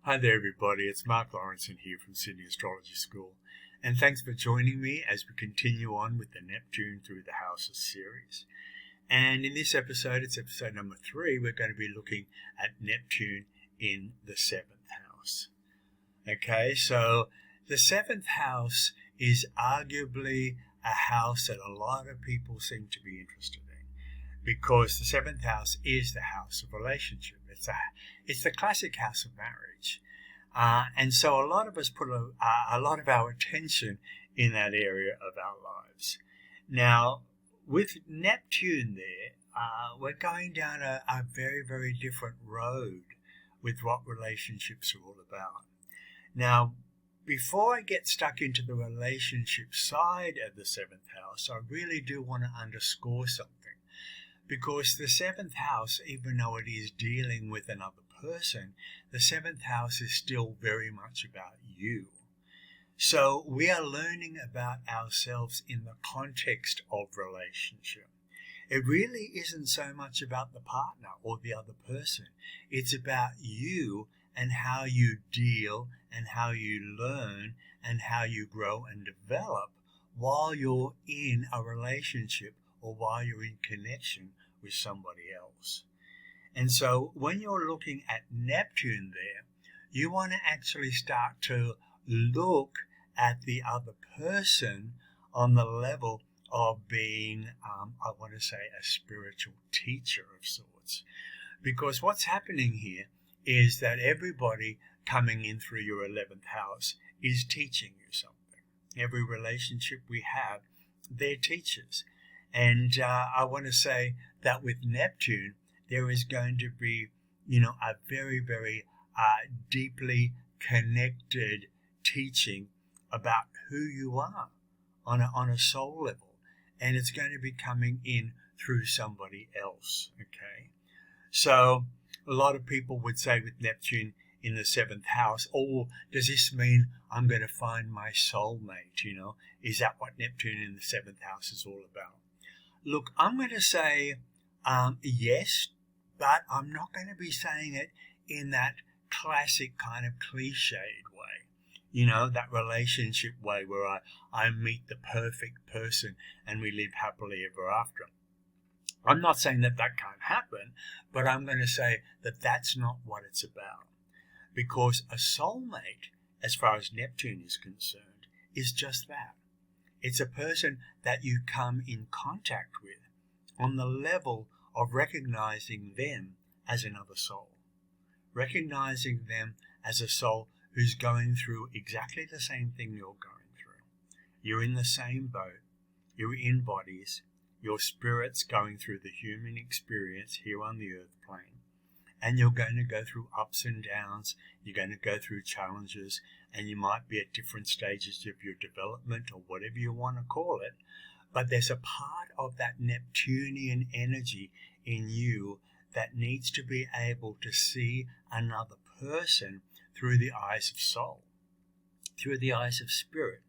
Hi there everybody, it's Marc Laurenson here from Sydney Astrology School, and thanks for joining me as we continue on with the Neptune through the Houses series. And in this episode, it's episode number 3, we're going to be looking at Neptune in the 7th house. Okay, so the 7th house is arguably a house that a lot of people seem to be interested in, because the 7th house is the house of relationship. It's the classic house of marriage. And so a lot of us put a lot of our attention in that area of our lives. Now, with Neptune there, we're going down a very, very different road with what relationships are all about. Now, before I get stuck into the relationship side of the 7th house, I really do want to underscore something. Because the 7th house, even though it is dealing with another person, the 7th house is still very much about you. So we are learning about ourselves in the context of relationship. It really isn't so much about the partner or the other person. It's about you and how you deal and how you learn and how you grow and develop while you're in a relationship or while you're in connection with somebody else. And so when you're looking at Neptune there, you want to actually start to look at the other person on the level of being, I want to say, a spiritual teacher of sorts. Because what's happening here is that everybody coming in through your 11th house is teaching you something. Every relationship we have, they're teachers. And I want to say that with Neptune, there is going to be, a very, very deeply connected teaching about who you are on a soul level. And it's going to be coming in through somebody else, okay? So a lot of people would say with Neptune in the 7th house, oh, does this mean I'm going to find my soulmate, Is that what Neptune in the 7th house is all about? Look, I'm going to say yes, but I'm not going to be saying it in that classic kind of cliched way. That relationship way where I meet the perfect person and we live happily ever after. I'm not saying that can't happen, but I'm going to say that that's not what it's about. Because a soulmate, as far as Neptune is concerned, is just that. It's a person that you come in contact with on the level of recognizing them as another soul. Recognizing them as a soul who's going through exactly the same thing you're going through. You're in the same boat. You're in bodies. Your spirit's going through the human experience here on the earth plane. And you're going to go through ups and downs. You're going to go through challenges. And you might be at different stages of your development or whatever you want to call it. But there's a part of that Neptunian energy in you that needs to be able to see another person through the eyes of soul, through the eyes of spirit.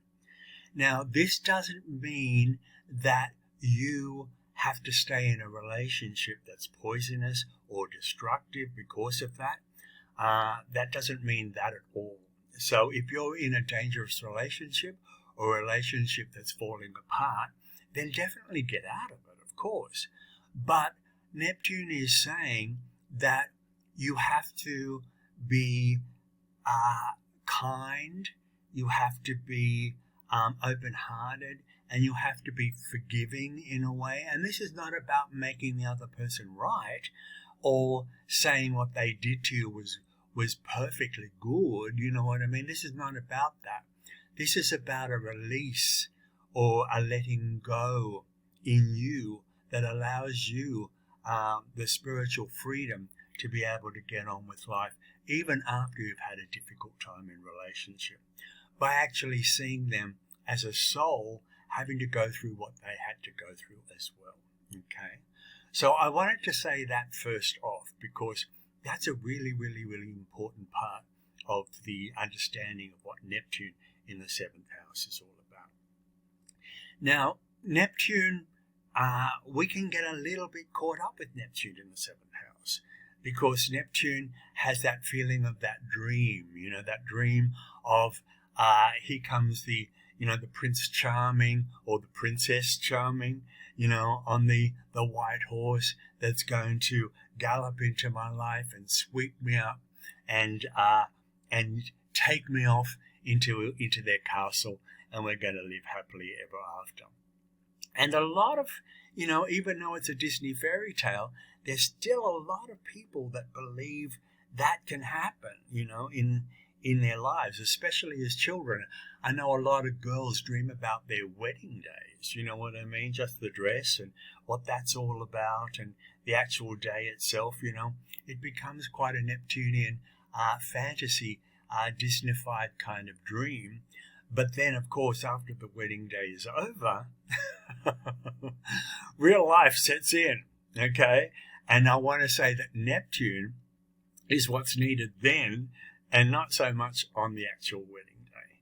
Now, this doesn't mean that you have to stay in a relationship that's poisonous or destructive because of that. That doesn't mean that at all. So if you're in a dangerous relationship or a relationship that's falling apart, then definitely get out of it, of course. But Neptune is saying that you have to be kind, you have to be open-hearted, and you have to be forgiving in a way. And this is not about making the other person right or saying what they did to you was perfectly good, you know what I mean? This is not about that. This is about a release or a letting go in you that allows you the spiritual freedom to be able to get on with life even after you've had a difficult time in relationship, by actually seeing them as a soul having to go through what they had to go through as well. Okay, so I wanted to say that first off because that's a really, really, really important part of the understanding of what Neptune in the 7th house is all about. Now, Neptune, we can get a little bit caught up with Neptune in the 7th house because Neptune has that feeling of that dream, that dream of here comes the Prince Charming or the Princess Charming, on the white horse that's going to gallop into my life and sweep me up and take me off into their castle, and we're going to live happily ever after. And a lot of, even though it's a Disney fairy tale, there's still a lot of people that believe that can happen, in their lives, especially as children. I know a lot of girls dream about their wedding days, you know what I mean? Just the dress and what that's all about, and the actual day itself, it becomes quite a Neptunian fantasy, Disneyfied kind of dream. But then, of course, after the wedding day is over, real life sets in, okay? And I want to say that Neptune is what's needed then, and not so much on the actual wedding day.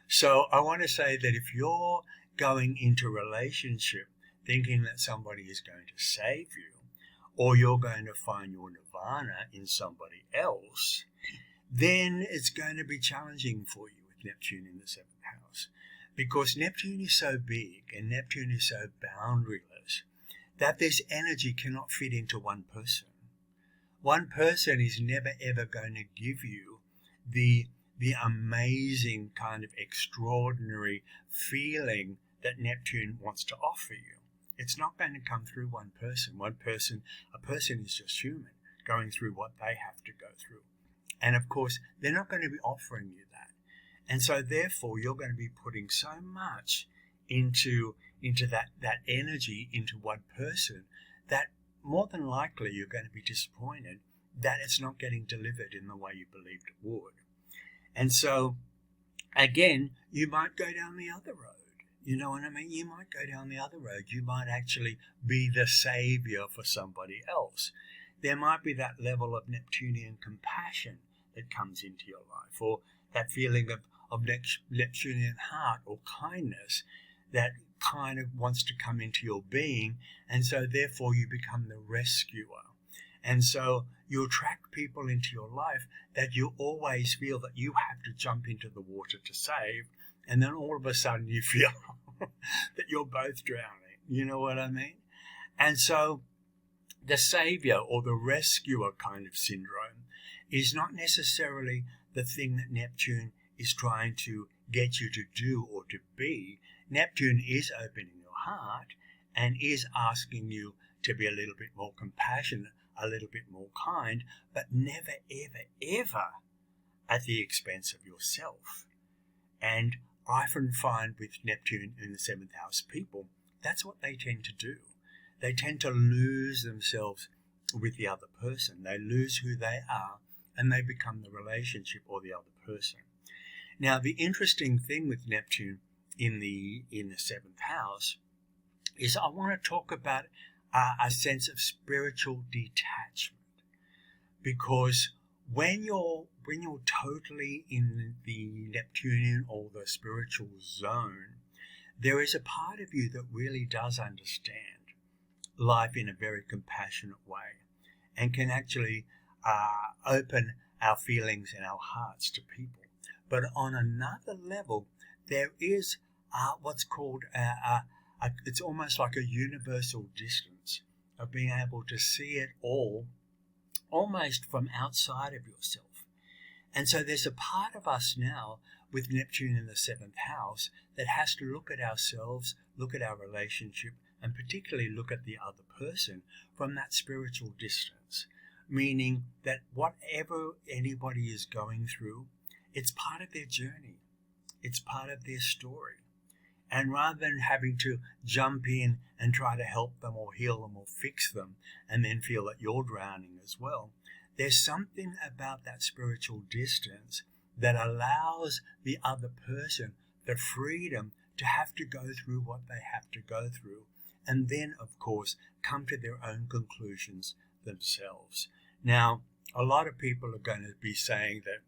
So I want to say that if you're going into a relationship thinking that somebody is going to save you, or you're going to find your nirvana in somebody else, then it's going to be challenging for you with Neptune in the 7th house. Because Neptune is so big and Neptune is so boundaryless that this energy cannot fit into one person. One person is never ever going to give you the amazing kind of extraordinary feeling that Neptune wants to offer you. It's not going to come through one person. A person is just human, going through what they have to go through. And of course, they're not going to be offering you that. And so therefore, you're going to be putting so much into that energy into one person that more than likely you're going to be disappointed that it's not getting delivered in the way you believed it would. And so, again, you might go down the other road. You know what I mean? You might go down the other road. You might actually be the savior for somebody else. There might be that level of Neptunian compassion that comes into your life, or that feeling of Neptunian heart or kindness that kind of wants to come into your being, and so therefore you become the rescuer. And so you attract people into your life that you always feel that you have to jump into the water to save, and then all of a sudden you feel that you're both drowning. You know what I mean? And so the savior or the rescuer kind of syndrome is not necessarily the thing that Neptune is trying to get you to do or to be. Neptune is opening your heart and is asking you to be a little bit more compassionate, a little bit more kind, but never, ever, ever at the expense of yourself. And I often find with Neptune in the 7th house people, that's what they tend to do. They tend to lose themselves with the other person. They lose who they are and they become the relationship or the other person. Now, the interesting thing with Neptune in the 7th house is I want to talk about a sense of spiritual detachment, because when you're totally in the Neptunian or the spiritual zone, there is a part of you that really does understand life in a very compassionate way and can actually open our feelings and our hearts to people. But on another level, there is what's called it's almost like a universal distance of being able to see it all almost from outside of yourself. And so there's a part of us now with Neptune in the 7th house that has to look at ourselves, look at our relationship, and particularly look at the other person from that spiritual distance, meaning that whatever anybody is going through, it's part of their journey. It's part of their story. And rather than having to jump in and try to help them or heal them or fix them and then feel that you're drowning as well, there's something about that spiritual distance that allows the other person the freedom to have to go through what they have to go through, and then, of course, come to their own conclusions themselves. Now, a lot of people are going to be saying that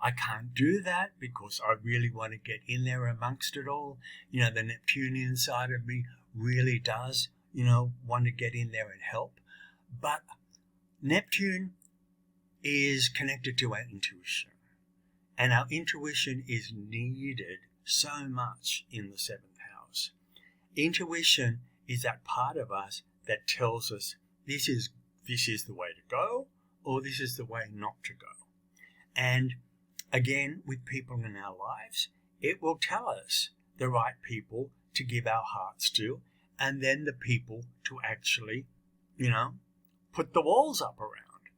I can't do that because I really want to get in there amongst it all. The Neptunian side of me really does, want to get in there and help. But Neptune is connected to our intuition, and our intuition is needed so much in the seventh house. Intuition is that part of us that tells us this is the way to go, or this is the way not to go. And again, with people in our lives, it will tell us the right people to give our hearts to, and then the people to actually, put the walls up around.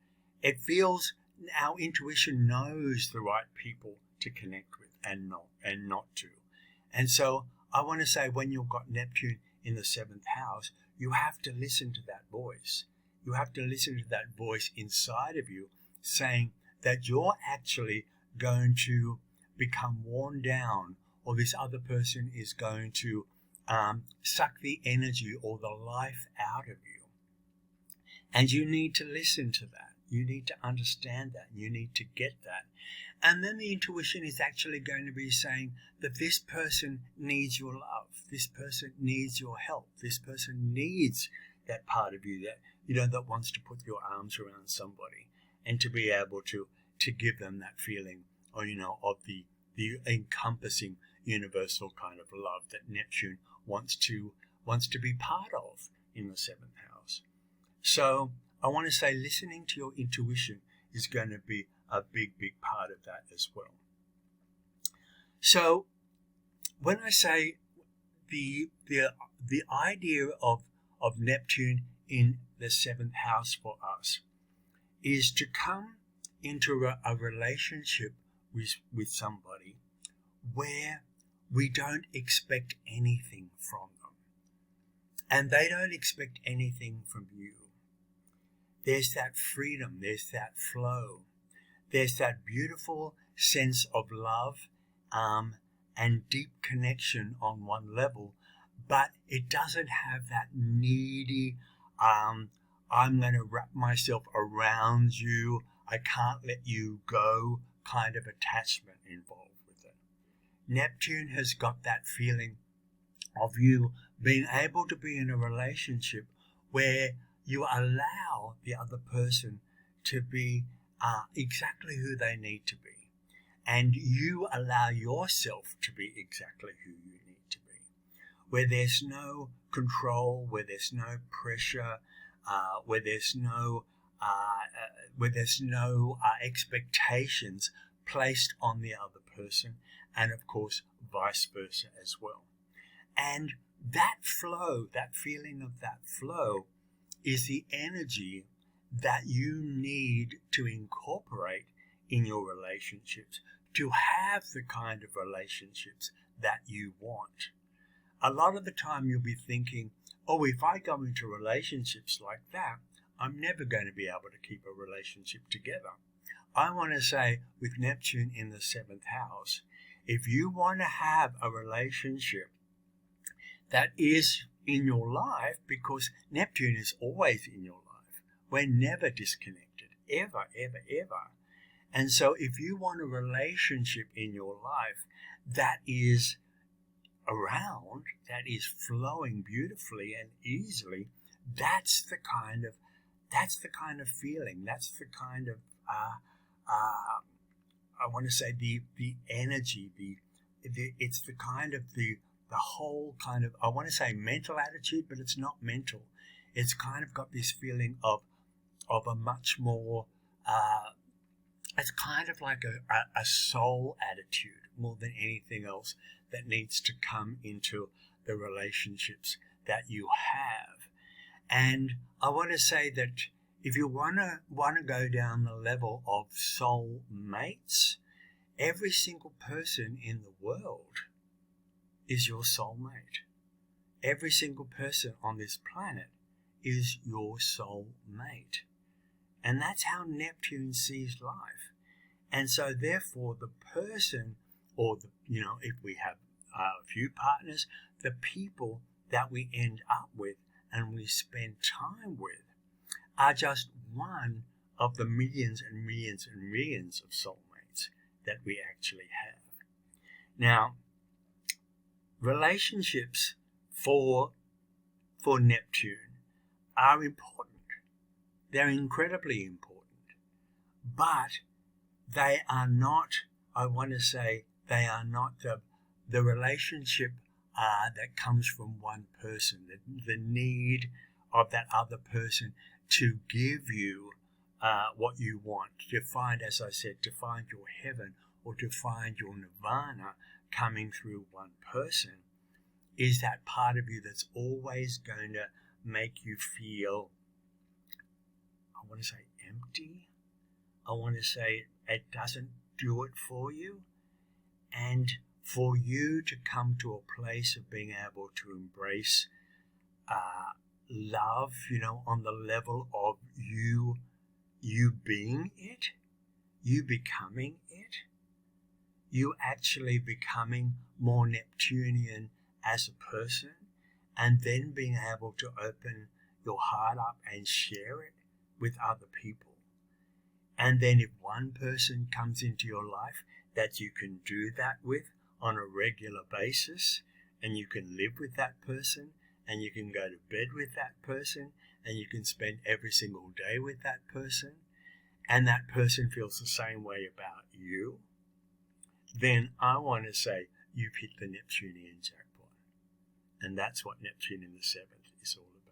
It feels our intuition knows the right people to connect with and not to. And so I want to say, when you've got Neptune in the seventh house, you have to listen to that voice. You have to listen to that voice inside of you saying that you're actually going to become worn down, or this other person is going to suck the energy or the life out of you. And you need to listen to that. You need to understand that. You need to get that. And then the intuition is actually going to be saying that this person needs your love. This person needs your help. This person needs that part of you that wants to put your arms around somebody and to be able to give them that feeling of the encompassing universal kind of love that Neptune wants to be part of in the seventh house. So I want to say listening to your intuition is going to be a big part of that as well. So when I say the idea of Neptune in the seventh house for us is to come into a relationship with somebody where we don't expect anything from them, and they don't expect anything from you. There's that freedom, there's that flow, there's that beautiful sense of love and deep connection on one level, but it doesn't have that needy, I'm going to wrap myself around you, I can't let you go kind of attachment involved with it. Neptune has got that feeling of you being able to be in a relationship where you allow the other person to be exactly who they need to be, and you allow yourself to be exactly who you need to be, where there's no control, where there's no pressure, where there's no expectations placed on the other person, and of course vice versa as well. And that flow, that feeling of that flow, is the energy that you need to incorporate in your relationships to have the kind of relationships that you want. A lot of the time you'll be thinking, if I go into relationships like that, I'm never going to be able to keep a relationship together. I want to say, with Neptune in the seventh house, if you want to have a relationship that is in your life, because Neptune is always in your life, we're never disconnected, ever. And so if you want a relationship in your life that is around, that is flowing beautifully and easily, that's the kind of feeling, that's the kind of I want to say the energy, it's the kind of the whole kind of, I want to say mental attitude, but it's not mental. It's kind of got this feeling of a much more, it's kind of like a soul attitude more than anything else that needs to come into the relationships that you have. And I want to say that if you want to go down the level of soul mates, every single person in the world is your soulmate. Every single person on this planet is your soulmate. And that's how Neptune sees life. And so therefore the person, or if we have a few partners, the people that we end up with and we spend time with are just one of the millions and millions and millions of soulmates that we actually have. Now, relationships for Neptune are important. They're incredibly important. But they are not, I want to say, they are not the relationship that comes from one person, the need of that other person to give you what you want, to find, as I said, to find your heaven or to find your nirvana coming through one person, is that part of you that's always going to make you feel, I want to say, empty. I want to say it doesn't do it for you. And for you to come to a place of being able to embrace love, on the level of you being it, you becoming it, you actually becoming more Neptunian as a person, and then being able to open your heart up and share it with other people. And then if one person comes into your life that you can do that with on a regular basis, and you can live with that person, and you can go to bed with that person, and you can spend every single day with that person, and that person feels the same way about you, then I want to say you've hit the Neptunian jackpot. And that's what Neptune in the 7th is all about.